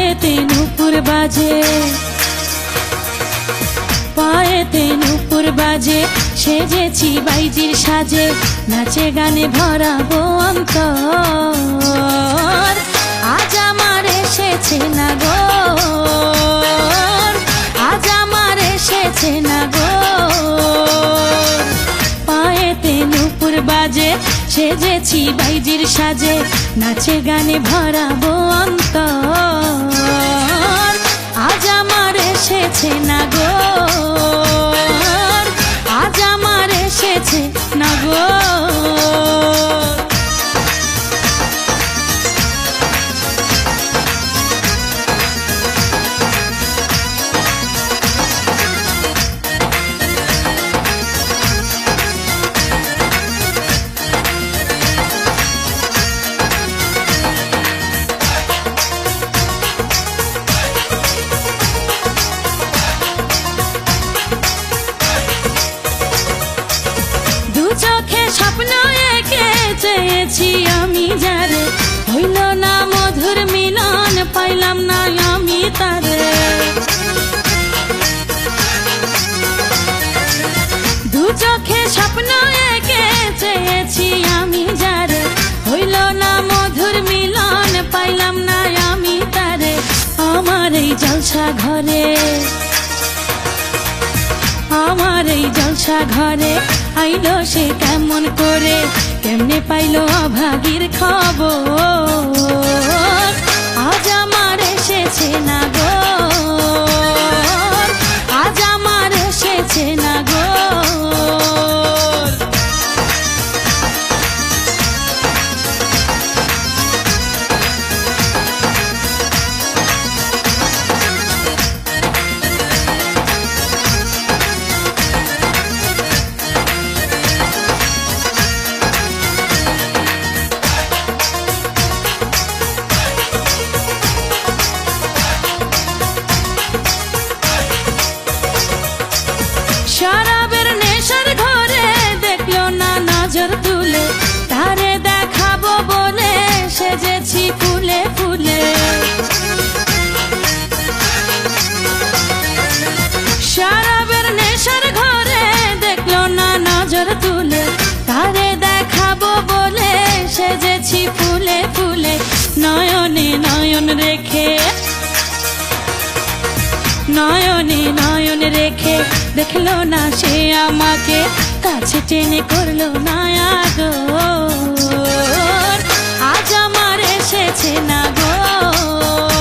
পায়েতে নুপুর বাজে, পায়েতে নুপুর বাজে, সেজেছি বাইজির সাজে, নাচে গানে ভরাবো অন্তর। আজ আমার এসেছে নাগর, আজ আমার এসেছে নাগর। পায়েতে নুপুর বাজে, সেজেছি বাইজির সাজে, নাচে গানে ভরাবো অন্তর। আজ আমার এসেছে নাগর, আজ আমার এসেছে নাগর। চোখে স্বপ্ন এঁকে চেয়েছি আমি যারে, হইল না মধুর মিলন, পাইলাম না আমি তারে। দু চোখে স্বপ্ন এঁকে চেয়েছি আমি যারে, হইল না মধুর মিলন, পাইলাম না আমি তারে। আমার এই জলসা ঘরে, আমার এই জলসা ঘরে আইলো সে কেমন করে, কেমনে পাইলো অভাগীর খবর। আজ আমার এসেছে নাগর, আজ আমার এসেছে নাগর। শরাবের নেশার ঘরে দেখলো না নজর তুলে, তারে দেখাবো বলে সেজেছি ফুলে ফুলে। শরাবের নেশার ঘরে দেখলো না নজর তুলে, তারে দেখাবো বলে সেজেছি ফুলে ফুলে। নয়নে নয়ন রেখে, নয়নে নয়ন রেখে দেখলো না সে আমাকে, কাছে টেনে করলো না আদর। আজ আমার এসেছে নাগর,